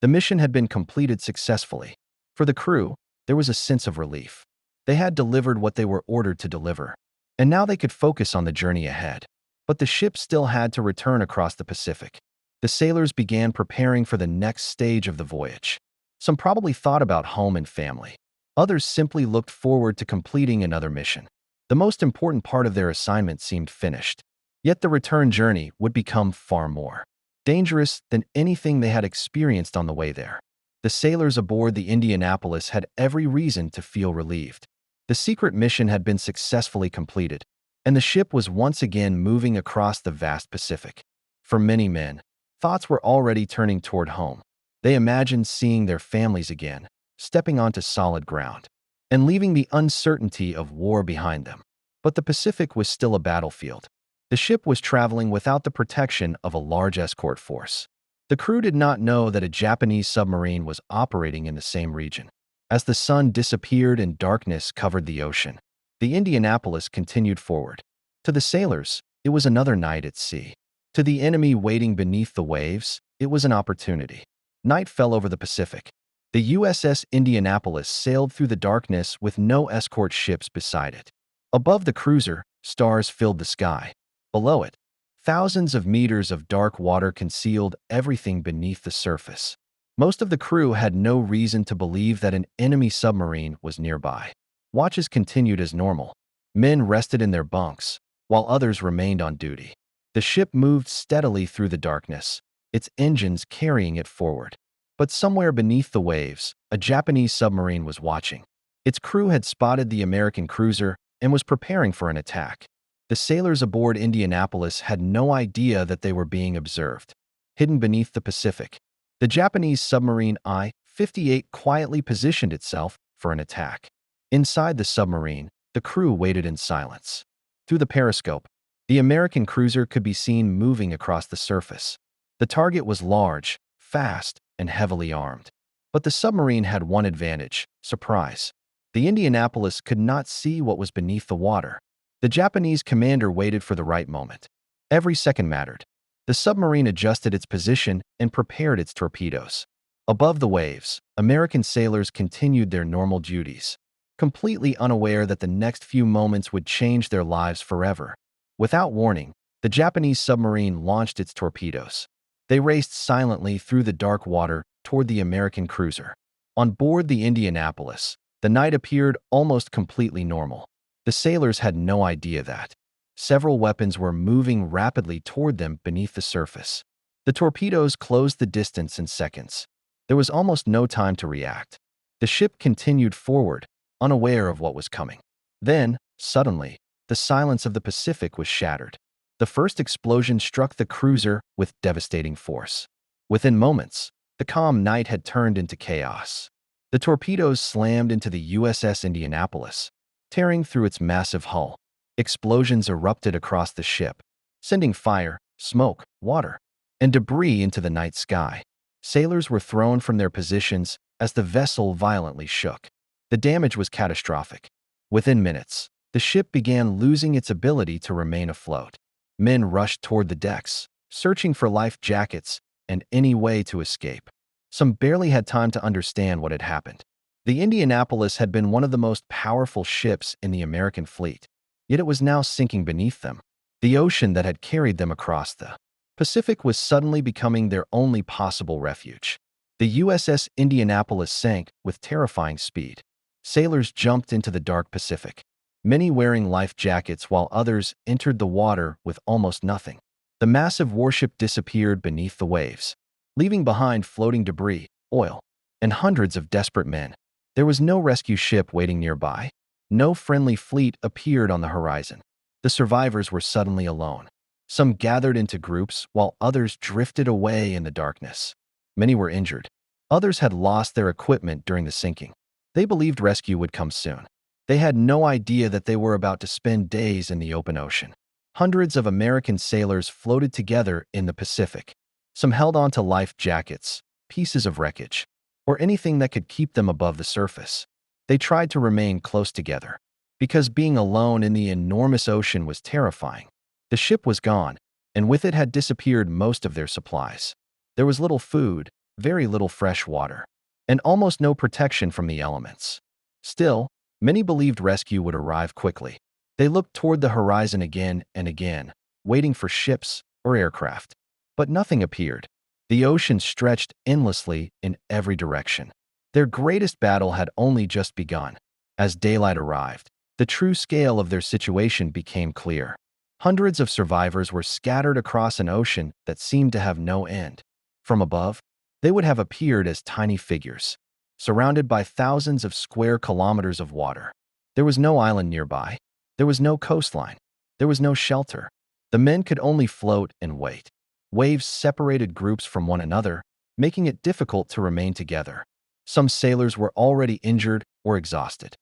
The mission had been completed successfully. For the crew, there was a sense of relief. They had delivered what they were ordered to deliver, and now they could focus on the journey ahead. But the ship still had to return across the Pacific. The sailors began preparing for the next stage of the voyage. Some probably thought about home and family. Others simply looked forward to completing another mission. The most important part of their assignment seemed finished. Yet the return journey would become far more dangerous than anything they had experienced on the way there. The sailors aboard the Indianapolis had every reason to feel relieved. The secret mission had been successfully completed, and the ship was once again moving across the vast Pacific. For many men, thoughts were already turning toward home. They imagined seeing their families again, stepping onto solid ground, and leaving the uncertainty of war behind them. But the Pacific was still a battlefield. The ship was traveling without the protection of a large escort force. The crew did not know that a Japanese submarine was operating in the same region. As the sun disappeared and darkness covered the ocean, the Indianapolis continued forward. To the sailors, it was another night at sea. To the enemy waiting beneath the waves, it was an opportunity. Night fell over the Pacific. The USS Indianapolis sailed through the darkness with no escort ships beside it. Above the cruiser, stars filled the sky. Below it, thousands of meters of dark water concealed everything beneath the surface. Most of the crew had no reason to believe that an enemy submarine was nearby. Watches continued as normal. Men rested in their bunks, while others remained on duty. The ship moved steadily through the darkness, its engines carrying it forward. But somewhere beneath the waves, a Japanese submarine was watching. Its crew had spotted the American cruiser and was preparing for an attack. The sailors aboard Indianapolis had no idea that they were being observed. Hidden beneath the Pacific, the Japanese submarine I-58 quietly positioned itself for an attack. Inside the submarine, the crew waited in silence. Through the periscope, the American cruiser could be seen moving across the surface. The target was large, fast, and heavily armed. But the submarine had one advantage: surprise. The Indianapolis could not see what was beneath the water. The Japanese commander waited for the right moment. Every second mattered. The submarine adjusted its position and prepared its torpedoes. Above the waves, American sailors continued their normal duties, completely unaware that the next few moments would change their lives forever. Without warning, the Japanese submarine launched its torpedoes. They raced silently through the dark water toward the American cruiser. On board the Indianapolis, the night appeared almost completely normal. The sailors had no idea that several weapons were moving rapidly toward them beneath the surface. The torpedoes closed the distance in seconds. There was almost no time to react. The ship continued forward, unaware of what was coming. Then, suddenly, the silence of the Pacific was shattered. The first explosion struck the cruiser with devastating force. Within moments, the calm night had turned into chaos. The torpedoes slammed into the USS Indianapolis, tearing through its massive hull. Explosions erupted across the ship, sending fire, smoke, water, and debris into the night sky. Sailors were thrown from their positions as the vessel violently shook. The damage was catastrophic. Within minutes, the ship began losing its ability to remain afloat. Men rushed toward the decks, searching for life jackets and any way to escape. Some barely had time to understand what had happened. The Indianapolis had been one of the most powerful ships in the American fleet, yet it was now sinking beneath them. The ocean that had carried them across the Pacific was suddenly becoming their only possible refuge. The USS Indianapolis sank with terrifying speed. Sailors jumped into the dark Pacific, many wearing life jackets while others entered the water with almost nothing. The massive warship disappeared beneath the waves, leaving behind floating debris, oil, and hundreds of desperate men. There was no rescue ship waiting nearby. No friendly fleet appeared on the horizon. The survivors were suddenly alone. Some gathered into groups while others drifted away in the darkness. Many were injured. Others had lost their equipment during the sinking. They believed rescue would come soon. They had no idea that they were about to spend days in the open ocean. Hundreds of American sailors floated together in the Pacific. Some held on to life jackets, pieces of wreckage, or anything that could keep them above the surface. They tried to remain close together, because being alone in the enormous ocean was terrifying. The ship was gone, and with it had disappeared most of their supplies. There was little food, very little fresh water, and almost no protection from the elements. Still, many believed rescue would arrive quickly. They looked toward the horizon again and again, waiting for ships or aircraft. But nothing appeared. The ocean stretched endlessly in every direction. Their greatest battle had only just begun. As daylight arrived, the true scale of their situation became clear. Hundreds of survivors were scattered across an ocean that seemed to have no end. From above, they would have appeared as tiny figures, surrounded by thousands of square kilometers of water. There was no island nearby. There was no coastline. There was no shelter. The men could only float and wait. Waves separated groups from one another, making it difficult to remain together. Some sailors were already injured or exhausted.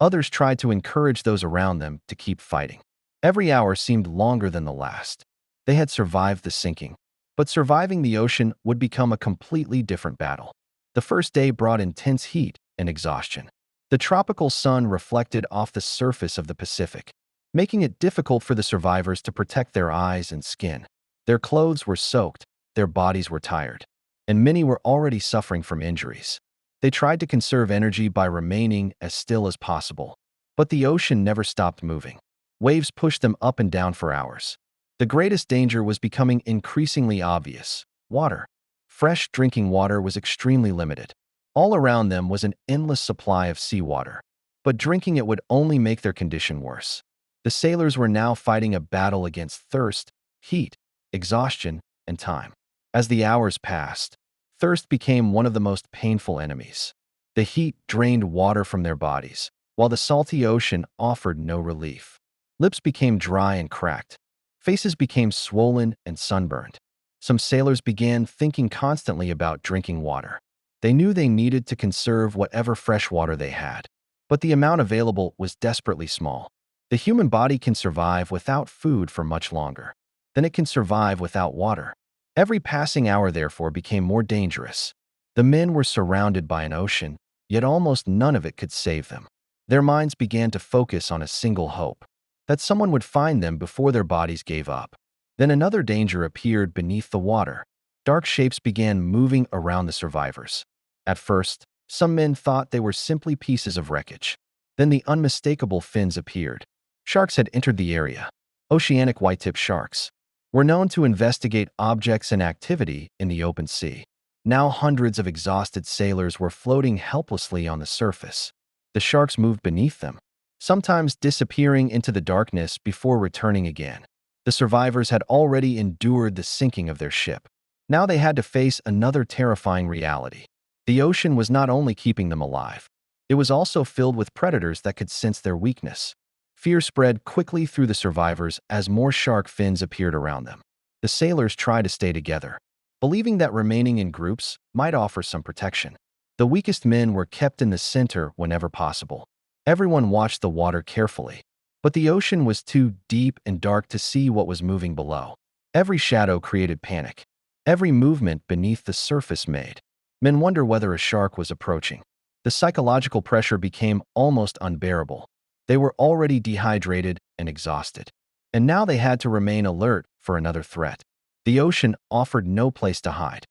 Others tried to encourage those around them to keep fighting. Every hour seemed longer than the last. They had survived the sinking, but surviving the ocean would become a completely different battle. The first day brought intense heat and exhaustion. The tropical sun reflected off the surface of the Pacific, making it difficult for the survivors to protect their eyes and skin. Their clothes were soaked, their bodies were tired, and many were already suffering from injuries. They tried to conserve energy by remaining as still as possible, but the ocean never stopped moving. Waves pushed them up and down for hours. The greatest danger was becoming increasingly obvious: water. Fresh drinking water was extremely limited. All around them was an endless supply of seawater, but drinking it would only make their condition worse. The sailors were now fighting a battle against thirst, heat, exhaustion, and time. As the hours passed, thirst became one of the most painful enemies. The heat drained water from their bodies, while the salty ocean offered no relief. Lips became dry and cracked. Faces became swollen and sunburned. Some sailors began thinking constantly about drinking water. They knew they needed to conserve whatever fresh water they had, but the amount available was desperately small. The human body can survive without food for much longer than it can survive without water. Every passing hour, therefore, became more dangerous. The men were surrounded by an ocean, yet almost none of it could save them. Their minds began to focus on a single hope: that someone would find them before their bodies gave up. Then another danger appeared beneath the water. Dark shapes began moving around the survivors. At first, some men thought they were simply pieces of wreckage. Then the unmistakable fins appeared. Sharks had entered the area. Oceanic white-tip sharks were known to investigate objects and activity in the open sea. Now hundreds of exhausted sailors were floating helplessly on the surface. The sharks moved beneath them, sometimes disappearing into the darkness before returning again. The survivors had already endured the sinking of their ship. Now they had to face another terrifying reality. The ocean was not only keeping them alive, it was also filled with predators that could sense their weakness. Fear spread quickly through the survivors as more shark fins appeared around them. The sailors tried to stay together, believing that remaining in groups might offer some protection. The weakest men were kept in the center whenever possible. Everyone watched the water carefully, but the ocean was too deep and dark to see what was moving below. Every shadow created panic. Every movement beneath the surface made men wonder whether a shark was approaching. The psychological pressure became almost unbearable. They were already dehydrated and exhausted, and now they had to remain alert for another threat. The ocean offered no place to hide.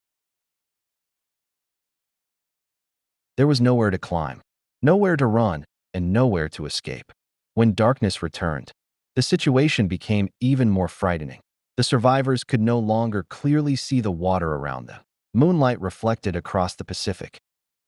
There was nowhere to climb, nowhere to run, and nowhere to escape. When darkness returned, the situation became even more frightening. The survivors could no longer clearly see the water around them. Moonlight reflected across the Pacific,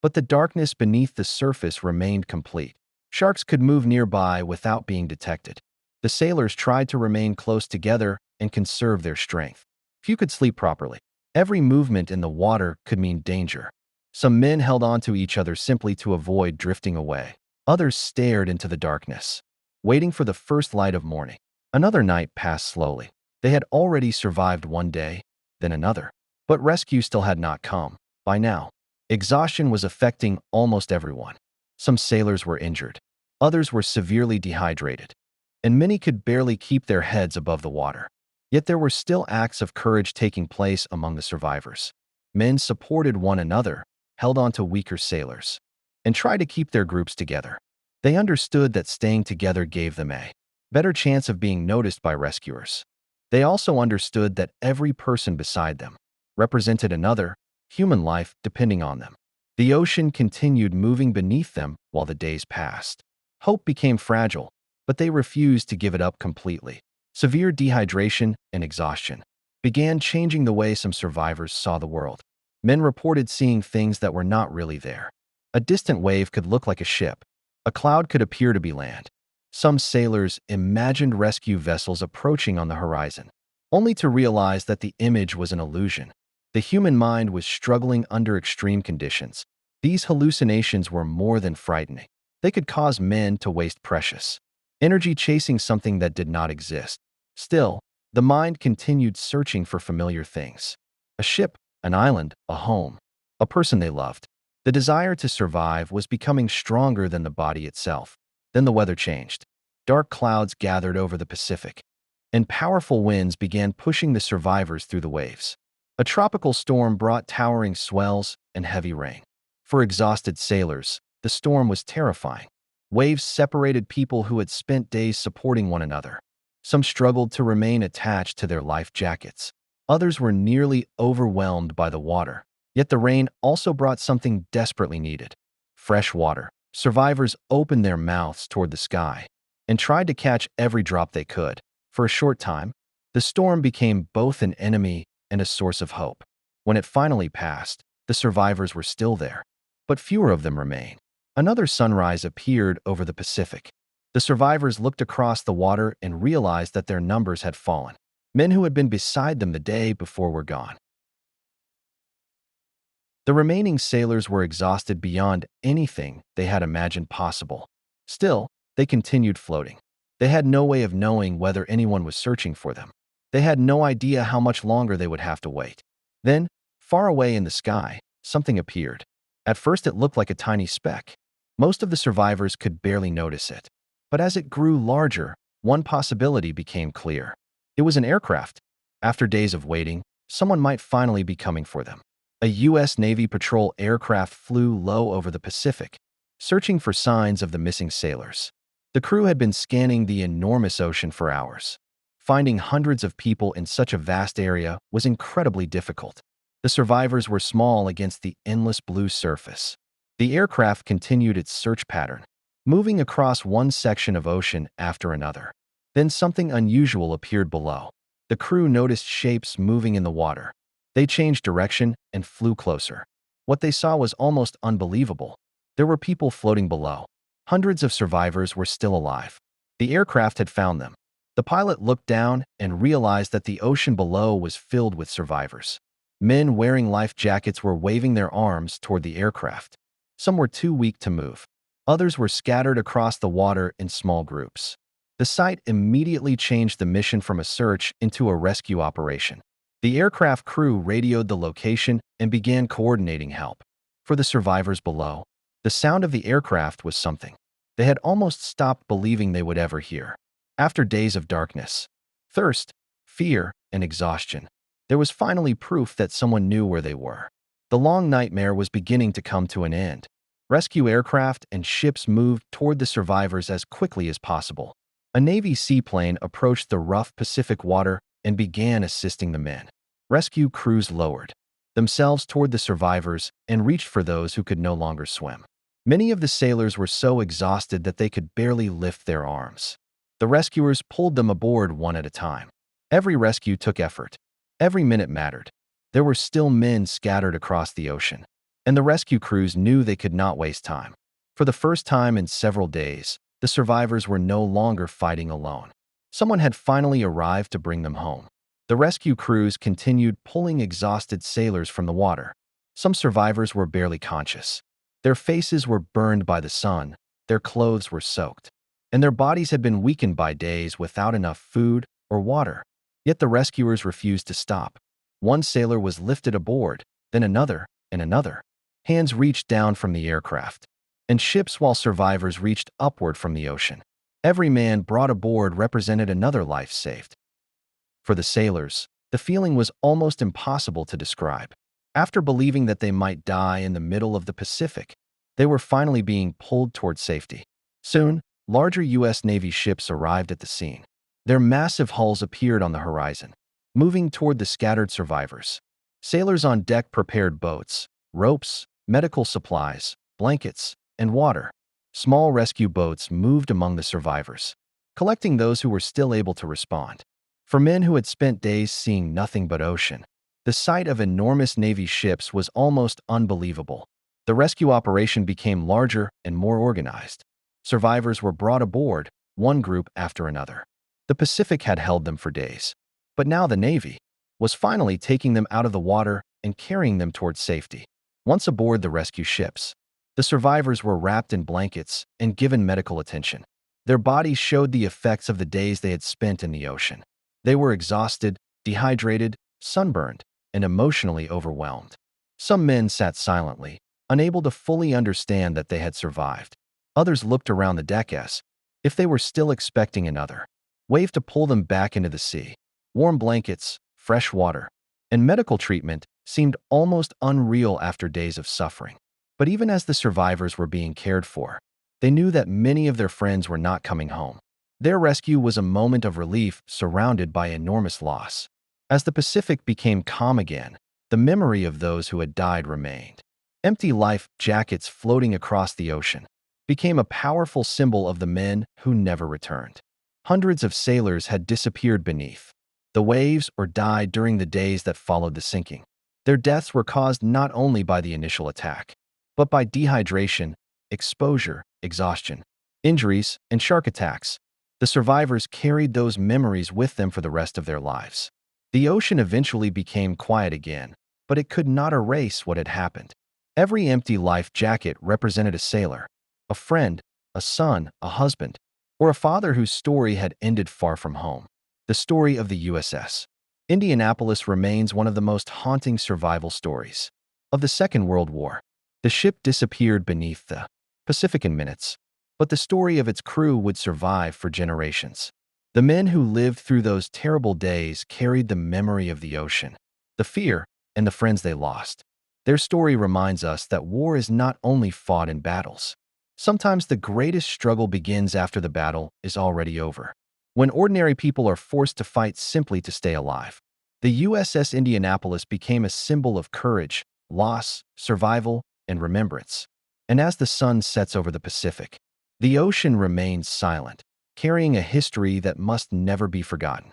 but the darkness beneath the surface remained complete. Sharks could move nearby without being detected. The sailors tried to remain close together and conserve their strength. Few could sleep properly. Every movement in the water could mean danger. Some men held on to each other simply to avoid drifting away. Others stared into the darkness, waiting for the first light of morning. Another night passed slowly. They had already survived one day, then another. But rescue still had not come. By now, exhaustion was affecting almost everyone. Some sailors were injured. Others were severely dehydrated, and many could barely keep their heads above the water. Yet there were still acts of courage taking place among the survivors. Men supported one another, held on to weaker sailors, and tried to keep their groups together. They understood that staying together gave them a better chance of being noticed by rescuers. They also understood that every person beside them represented another, human life depending on them. The ocean continued moving beneath them while the days passed. Hope became fragile, but they refused to give it up completely. Severe dehydration and exhaustion began changing the way some survivors saw the world. Men reported seeing things that were not really there. A distant wave could look like a ship. A cloud could appear to be land. Some sailors imagined rescue vessels approaching on the horizon, only to realize that the image was an illusion. The human mind was struggling under extreme conditions. These hallucinations were more than frightening. They could cause men to waste precious energy chasing something that did not exist. Still, the mind continued searching for familiar things. A ship, an island, a home, a person they loved. The desire to survive was becoming stronger than the body itself. Then the weather changed. Dark clouds gathered over the Pacific, and powerful winds began pushing the survivors through the waves. A tropical storm brought towering swells and heavy rain. For exhausted sailors, the storm was terrifying. Waves separated people who had spent days supporting one another. Some struggled to remain attached to their life jackets. Others were nearly overwhelmed by the water. Yet the rain also brought something desperately needed: fresh water. Survivors opened their mouths toward the sky and tried to catch every drop they could. For a short time, the storm became both an enemy and a source of hope. When it finally passed, the survivors were still there, but fewer of them remained. Another sunrise appeared over the Pacific. The survivors looked across the water and realized that their numbers had fallen. Men who had been beside them the day before were gone. The remaining sailors were exhausted beyond anything they had imagined possible. Still, they continued floating. They had no way of knowing whether anyone was searching for them. They had no idea how much longer they would have to wait. Then, far away in the sky, something appeared. At first it looked like a tiny speck. Most of the survivors could barely notice it. But as it grew larger, one possibility became clear. It was an aircraft. After days of waiting, someone might finally be coming for them. A U.S. Navy patrol aircraft flew low over the Pacific, searching for signs of the missing sailors. The crew had been scanning the enormous ocean for hours. Finding hundreds of people in such a vast area was incredibly difficult. The survivors were small against the endless blue surface. The aircraft continued its search pattern, moving across one section of ocean after another. Then something unusual appeared below. The crew noticed shapes moving in the water. They changed direction and flew closer. What they saw was almost unbelievable. There were people floating below. Hundreds of survivors were still alive. The aircraft had found them. The pilot looked down and realized that the ocean below was filled with survivors. Men wearing life jackets were waving their arms toward the aircraft. Some were too weak to move. Others were scattered across the water in small groups. The sight immediately changed the mission from a search into a rescue operation. The aircraft crew radioed the location and began coordinating help. For the survivors below, the sound of the aircraft was something they had almost stopped believing they would ever hear. After days of darkness, thirst, fear, and exhaustion, there was finally proof that someone knew where they were. The long nightmare was beginning to come to an end. Rescue aircraft and ships moved toward the survivors as quickly as possible. A Navy seaplane approached the rough Pacific water and began assisting the men. Rescue crews lowered themselves toward the survivors and reached for those who could no longer swim. Many of the sailors were so exhausted that they could barely lift their arms. The rescuers pulled them aboard one at a time. Every rescue took effort. Every minute mattered. There were still men scattered across the ocean, and the rescue crews knew they could not waste time. For the first time in several days, the survivors were no longer fighting alone. Someone had finally arrived to bring them home. The rescue crews continued pulling exhausted sailors from the water. Some survivors were barely conscious. Their faces were burned by the sun, their clothes were soaked, and their bodies had been weakened by days without enough food or water. Yet the rescuers refused to stop. One sailor was lifted aboard, then another and another. Hands reached down from the aircraft, and ships while survivors reached upward from the ocean. Every man brought aboard represented another life saved. For the sailors, the feeling was almost impossible to describe. After believing that they might die in the middle of the Pacific, they were finally being pulled toward safety. Soon, larger U.S. Navy ships arrived at the scene. Their massive hulls appeared on the horizon, moving toward the scattered survivors. Sailors on deck prepared boats, ropes, medical supplies, blankets, and water. Small rescue boats moved among the survivors, collecting those who were still able to respond. For men who had spent days seeing nothing but ocean, the sight of enormous Navy ships was almost unbelievable. The rescue operation became larger and more organized. Survivors were brought aboard, one group after another. The Pacific had held them for days, but now the Navy was finally taking them out of the water and carrying them towards safety. Once aboard the rescue ships, the survivors were wrapped in blankets and given medical attention. Their bodies showed the effects of the days they had spent in the ocean. They were exhausted, dehydrated, sunburned, and emotionally overwhelmed. Some men sat silently, unable to fully understand that they had survived. Others looked around the deck as if they were still expecting another wave to pull them back into the sea. Warm blankets, fresh water, and medical treatment seemed almost unreal after days of suffering. But even as the survivors were being cared for, they knew that many of their friends were not coming home. Their rescue was a moment of relief surrounded by enormous loss. As the Pacific became calm again, the memory of those who had died remained. Empty life jackets floating across the ocean became a powerful symbol of the men who never returned. Hundreds of sailors had disappeared beneath the waves or died during the days that followed the sinking. Their deaths were caused not only by the initial attack, but by dehydration, exposure, exhaustion, injuries, and shark attacks. The survivors carried those memories with them for the rest of their lives. The ocean eventually became quiet again, but it could not erase what had happened. Every empty life jacket represented a sailor, a friend, a son, a husband, or a father whose story had ended far from home. The story of the USS Indianapolis remains one of the most haunting survival stories of the Second World War. The ship disappeared beneath the Pacific in minutes, but the story of its crew would survive for generations. The men who lived through those terrible days carried the memory of the ocean, the fear, and the friends they lost. Their story reminds us that war is not only fought in battles. Sometimes the greatest struggle begins after the battle is already over, when ordinary people are forced to fight simply to stay alive. The USS Indianapolis became a symbol of courage, loss, survival, and remembrance. And as the sun sets over the Pacific, the ocean remains silent, carrying a history that must never be forgotten.